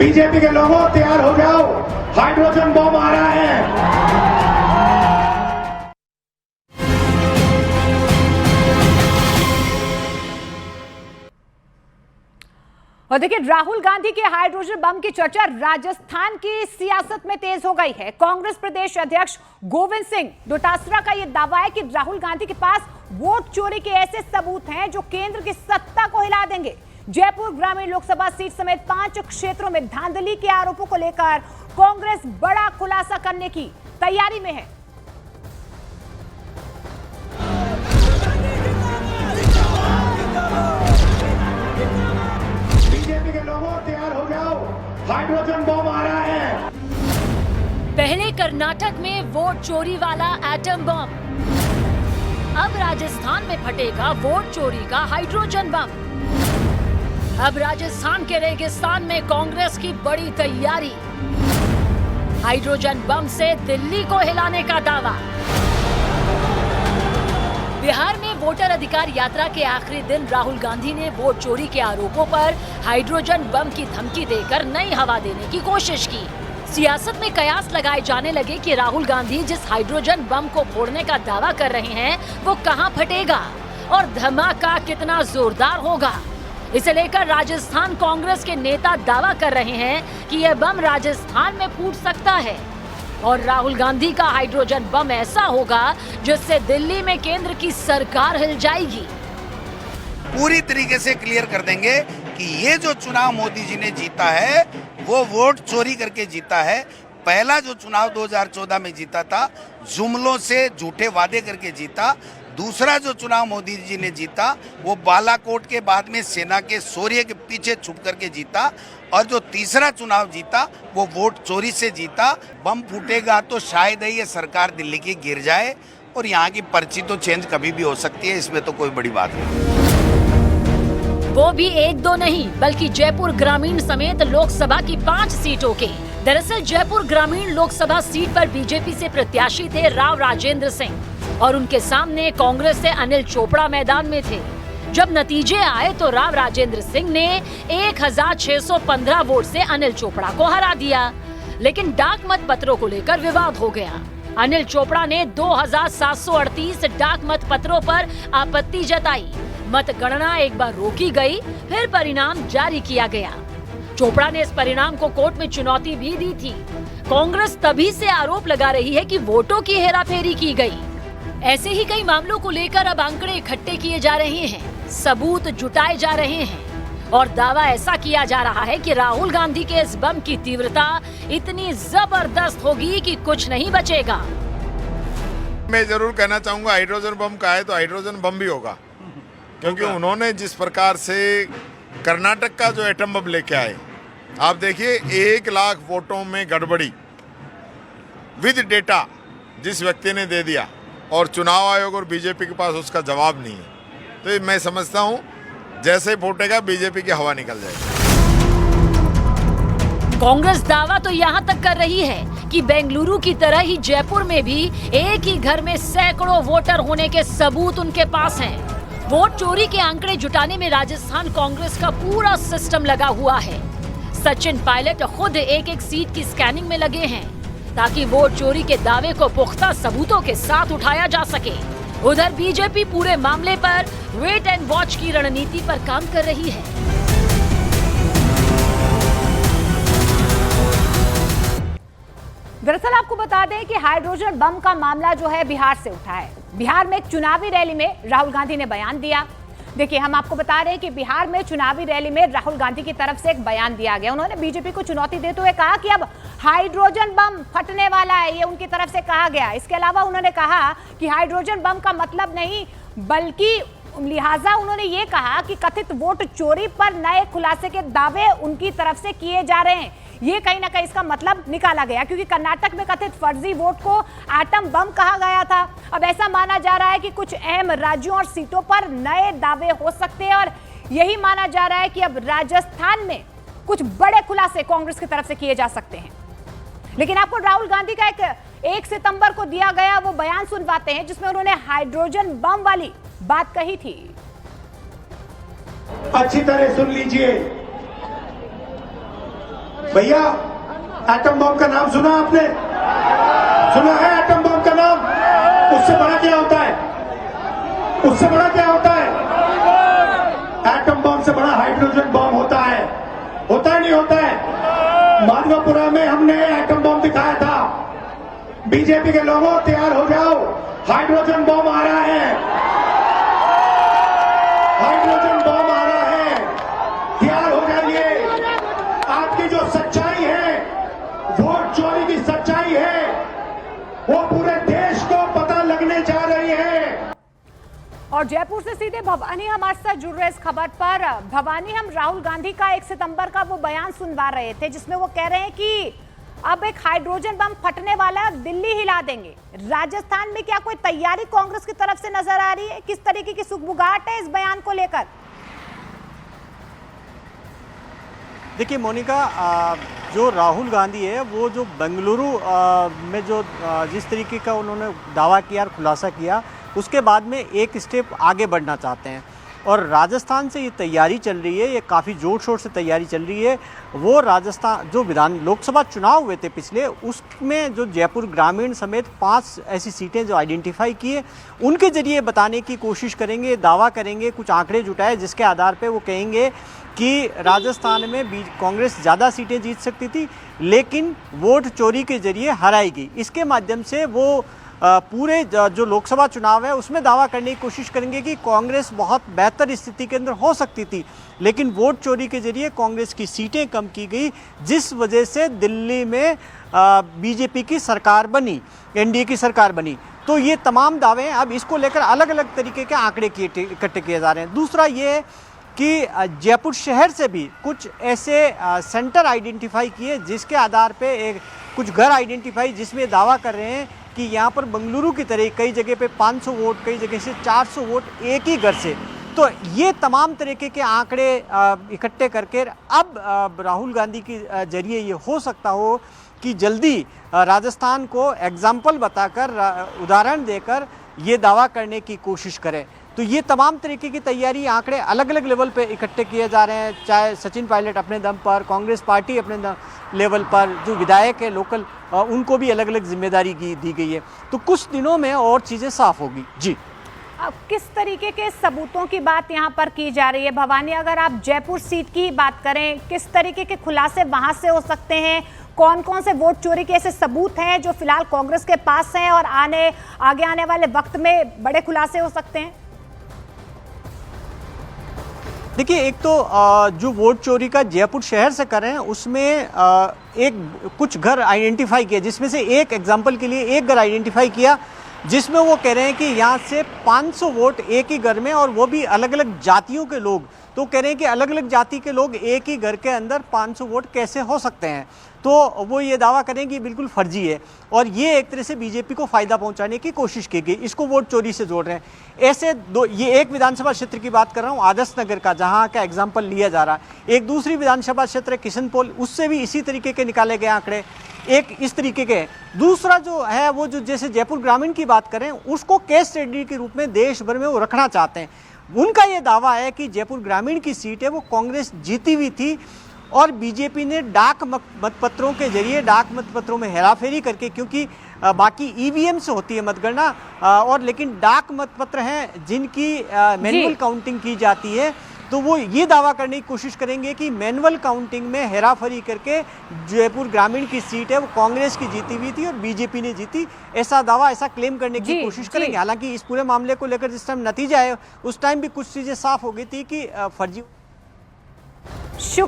BJP के लोगों तैयार हो जाओ, हाइड्रोजन बम आ रहा है। और देखिए, राहुल गांधी के हाइड्रोजन बम की चर्चा राजस्थान की सियासत में तेज हो गई है। कांग्रेस प्रदेश अध्यक्ष गोविंद सिंह डोटासरा का यह दावा है कि राहुल गांधी के पास वोट चोरी के ऐसे सबूत हैं जो केंद्र की सत्ता को हिला देंगे। जयपुर ग्रामीण लोकसभा सीट समेत 5 क्षेत्रों में धांधली के आरोपों को लेकर कांग्रेस बड़ा खुलासा करने की तैयारी में है। बीजेपी के लोगों तैयार हो जाओ, हाइड्रोजन बम आ रहा है। पहले कर्नाटक में वोट चोरी वाला एटम बम, अब राजस्थान में फटेगा वोट चोरी का हाइड्रोजन बम। अब राजस्थान के रेगिस्तान में कांग्रेस की बड़ी तैयारी, हाइड्रोजन बम से दिल्ली को हिलाने का दावा। बिहार में वोटर अधिकार यात्रा के आखिरी दिन राहुल गांधी ने वोट चोरी के आरोपों पर हाइड्रोजन बम की धमकी देकर नई हवा देने की कोशिश की। सियासत में कयास लगाए जाने लगे कि राहुल गांधी जिस हाइड्रोजन बम को फोड़ने का दावा कर रहे हैं वो कहां फटेगा और धमाका कितना जोरदार होगा। इसे लेकर राजस्थान कांग्रेस के नेता दावा कर रहे हैं कि यह बम राजस्थान में फूट सकता है और राहुल गांधी का हाइड्रोजन बम ऐसा होगा जिससे दिल्ली में केंद्र की सरकार हिल जाएगी। पूरी तरीके से क्लियर कर देंगे कि ये जो चुनाव मोदी जी ने जीता है वो वोट चोरी करके जीता है। पहला जो चुनाव 2014 में जीता था जुमलों से झूठे वादे करके जीता। दूसरा जो चुनाव मोदी जी ने जीता वो बालाकोट के बाद में सेना के शौर्य के पीछे छुप करके जीता। और जो तीसरा चुनाव जीता वो वोट चोरी से जीता। बम फूटेगा तो शायद ही ये सरकार दिल्ली की गिर जाए और यहाँ की पर्ची तो चेंज कभी भी हो सकती है, इसमें तो कोई बड़ी बात नहीं। वो भी 1-2 नहीं बल्कि जयपुर ग्रामीण समेत लोकसभा की 5 सीटों के। दरअसल जयपुर ग्रामीण लोकसभा सीट पर बीजेपी से प्रत्याशी थे राव राजेंद्र सिंह और उनके सामने कांग्रेस से अनिल चोपड़ा मैदान में थे। जब नतीजे आए तो राव राजेंद्र सिंह ने 1615 वोट से अनिल चोपड़ा को हरा दिया, लेकिन डाक मत पत्रों को लेकर विवाद हो गया। अनिल चोपड़ा ने 2738 डाक मत पत्रों पर आपत्ति जताई। मतगणना एक बार रोकी गई, फिर परिणाम जारी किया गया। चोपड़ा ने इस परिणाम को कोर्ट में चुनौती भी दी थी। कांग्रेस तभी से आरोप लगा रही है कि वोटों की हेराफेरी की गई। ऐसे ही कई मामलों को लेकर अब आंकड़े इकट्ठे किए जा रहे हैं, सबूत जुटाए जा रहे हैं और दावा ऐसा किया जा रहा है कि राहुल गांधी के इस बम की तीव्रता इतनी जबरदस्त होगी कि कुछ नहीं बचेगा। मैं जरूर कहना चाहूंगा हाइड्रोजन बम का है तो हाइड्रोजन बम भी होगा, क्योंकि उन्होंने जिस प्रकार से कर्नाटक का जो एटम बम लेके आए, आप देखिए 1 लाख वोटों में गड़बड़ी विद डेटा जिस व्यक्ति ने दे दिया और चुनाव आयोग और बीजेपी के पास उसका जवाब नहीं है, तो मैं समझता हूं जैसे फूटेगा बीजेपी की हवा निकल जाएगी। कांग्रेस दावा तो यहाँ तक कर रही है कि बेंगलुरु की तरह ही जयपुर में भी एक ही घर में सैकड़ों वोटर होने के सबूत उनके पास हैं। वोट चोरी के आंकड़े जुटाने में राजस्थान कांग्रेस का पूरा सिस्टम लगा हुआ है। सचिन पायलट खुद एक सीट की स्कैनिंग में लगे हैं ताकि वोट चोरी के दावे को पुख्ता सबूतों के साथ उठाया जा सके। उधर बीजेपी पूरे मामले पर वेट एंड वॉच की रणनीति पर काम कर रही है। दरअसल आपको बता दें कि हाइड्रोजन बम का मामला जो है बिहार से उठा है। बिहार में एक चुनावी रैली में राहुल गांधी ने बयान दिया। देखिए, हम आपको बता रहे हैं कि बिहार में चुनावी रैली में राहुल गांधी की तरफ से एक बयान दिया गया। उन्होंने बीजेपी को चुनौती देते हुए कहा कि अब हाइड्रोजन बम फटने वाला है, ये उनकी तरफ से कहा गया। इसके अलावा उन्होंने कहा कि हाइड्रोजन बम का मतलब नहीं, बल्कि लिहाजा उन्होंने ये कहा कि कथित वोट चोरी पर नए खुलासे के दावे उनकी तरफ से किए जा रहे हैं। ये कहीं ना कहीं इसका मतलब निकाला गया, क्योंकि कर्नाटक में कथित फर्जी वोट को एटम बम कहा गया था। अब ऐसा माना जा रहा है कि कुछ अहम राज्यों और सीटों पर नए दावे हो सकते हैं और यही माना जा रहा है कि अब राजस्थान में कुछ बड़े खुलासे कांग्रेस की तरफ से किए जा सकते हैं। लेकिन आपको राहुल गांधी का 1 सितंबर को दिया गया वो बयान सुनवाते हैं जिसमें उन्होंने हाइड्रोजन बम वाली बात कही थी। अच्छी तरह सुन लीजिए, भैया एटम बम का नाम सुना आपने? सुना है एटम बम का नाम? उससे बड़ा क्या होता है? उससे बड़ा क्या होता है? एटम बम से बड़ा हाइड्रोजन बम होता है। होता है नहीं होता है? माधवपुरा में हमने एटम बम दिखाया था। बीजेपी के लोगों तैयार हो जाओ, हाइड्रोजन बम आ रहा है। हाइड्रोजन बम आ रहा है, तैयार हो जाइए। आपकी जो सच्चाई है, वोट चोरी की सच्चाई है, वो पूरे देश को पता लगने जा रही है। और जयपुर से सीधे भवानी हमारे साथ जुड़ रहे इस खबर पर। भवानी, हम राहुल गांधी का 1 सितंबर का वो बयान सुनवा रहे थे जिसमें वो कह रहे हैं कि अब एक हाइड्रोजन बम फटने वाला है, दिल्ली हिला देंगे। राजस्थान में क्या कोई तैयारी कांग्रेस की तरफ से नजर आ रही है? किस तरीके की सुगबुगाहट है इस बयान को लेकर? देखिए मोनिका, जो राहुल गांधी है वो जो बेंगलुरु में जो जिस तरीके का उन्होंने दावा किया और खुलासा किया, उसके बाद में एक स्टेप आगे बढ़ना चाहते हैं। और राजस्थान से ये तैयारी चल रही है, ये काफ़ी ज़ोर शोर से तैयारी चल रही है। वो राजस्थान जो लोकसभा चुनाव हुए थे पिछले, उसमें जो जयपुर ग्रामीण समेत 5 ऐसी सीटें जो आइडेंटिफाई किए, उनके जरिए बताने की कोशिश करेंगे, दावा करेंगे, कुछ आंकड़े जुटाए जिसके आधार पे वो कहेंगे कि राजस्थान में कांग्रेस ज़्यादा सीटें जीत सकती थी लेकिन वोट चोरी के जरिए हराएगी। इसके माध्यम से वो पूरे जो लोकसभा चुनाव है उसमें दावा करने की कोशिश करेंगे कि कांग्रेस बहुत बेहतर स्थिति के अंदर हो सकती थी, लेकिन वोट चोरी के जरिए कांग्रेस की सीटें कम की गई, जिस वजह से दिल्ली में बीजेपी की सरकार बनी, एनडीए की सरकार बनी। तो ये तमाम दावे हैं। अब इसको लेकर अलग अलग तरीके के आंकड़े इकट्ठे किए जा रहे हैं। दूसरा ये कि जयपुर शहर से भी कुछ ऐसे सेंटर आइडेंटिफाई किए जिसके आधार पे कुछ घर आइडेंटिफाई जिसमें दावा कर रहे हैं कि यहाँ पर बेंगलुरु की तरह कई जगह पे 500 वोट, कई जगह से 400 वोट एक ही घर से। तो ये तमाम तरीके के आंकड़े इकट्ठे करके अब राहुल गांधी के जरिए ये हो सकता हो कि जल्दी राजस्थान को एग्जाम्पल बताकर, उदाहरण देकर ये दावा करने की कोशिश करें। तो ये तमाम तरीके की तैयारी, आंकड़े अलग अलग लेवल पे इकट्ठे किए जा रहे हैं, चाहे सचिन पायलट अपने दम पर, कांग्रेस पार्टी अपने लेवल पर, जो विधायक है लोकल उनको भी अलग अलग जिम्मेदारी दी गई है। तो कुछ दिनों में और चीज़ें साफ होगी। जी, अब किस तरीके के सबूतों की बात यहाँ पर की जा रही है भवानी? अगर आप जयपुर सीट की बात करें, किस तरीके के खुलासे वहां से हो सकते हैं? कौन कौन से वोट चोरी के ऐसे सबूत हैं जो फिलहाल कांग्रेस के पास हैं और आगे आने वाले वक्त में बड़े खुलासे हो सकते हैं? देखिए, एक तो जो वोट चोरी का जयपुर शहर से कर रहे हैं उसमें कुछ घर आइडेंटिफाई किया, जिसमें से एक एग्जांपल के लिए एक घर आइडेंटिफाई किया जिसमें वो कह रहे हैं कि यहाँ से 500 वोट एक ही घर में, और वो भी अलग अलग जातियों के लोग। तो कह रहे हैं कि अलग अलग जाति के लोग एक ही घर के अंदर 500 वोट कैसे हो सकते हैं। तो वो ये दावा करें कि बिल्कुल फर्जी है, और ये एक तरह से बीजेपी को फायदा पहुंचाने की कोशिश की गई, इसको वोट चोरी से जोड़ रहे हैं। ऐसे ये एक विधानसभा क्षेत्र की बात कर रहा हूँ, आदर्श नगर का, जहाँ का एग्जाम्पल लिया जा रहा है। एक दूसरी विधानसभा क्षेत्र किशनपोल, उससे भी इसी तरीके के निकाले गए आंकड़े एक इस तरीके के। दूसरा जो है वो जो जैसे जयपुर ग्रामीण की बात करें, उसको केस स्टडी के रूप में देश भर में वो रखना चाहते हैं। उनका ये दावा है कि जयपुर ग्रामीण की सीट है वो कांग्रेस जीती हुई थी, और बीजेपी ने डाक मतपत्रों के जरिए, डाक मतपत्रों में हेराफेरी करके, क्योंकि बाकी ईवीएम से होती है मतगणना, और लेकिन डाक मतपत्र हैं जिनकी मैनुअल काउंटिंग की जाती है, तो वो ये दावा करने की कोशिश करेंगे कि मैनुअल काउंटिंग में हेराफेरी करके जयपुर ग्रामीण की सीट है वो कांग्रेस की जीती हुई थी और बीजेपी ने जीती, ऐसा दावा, ऐसा क्लेम करने की कोशिश करेंगे। हालांकि इस पूरे मामले को लेकर जिस टाइम नतीजा है उस टाइम भी कुछ चीज़ें साफ हो गई थी कि फर्जी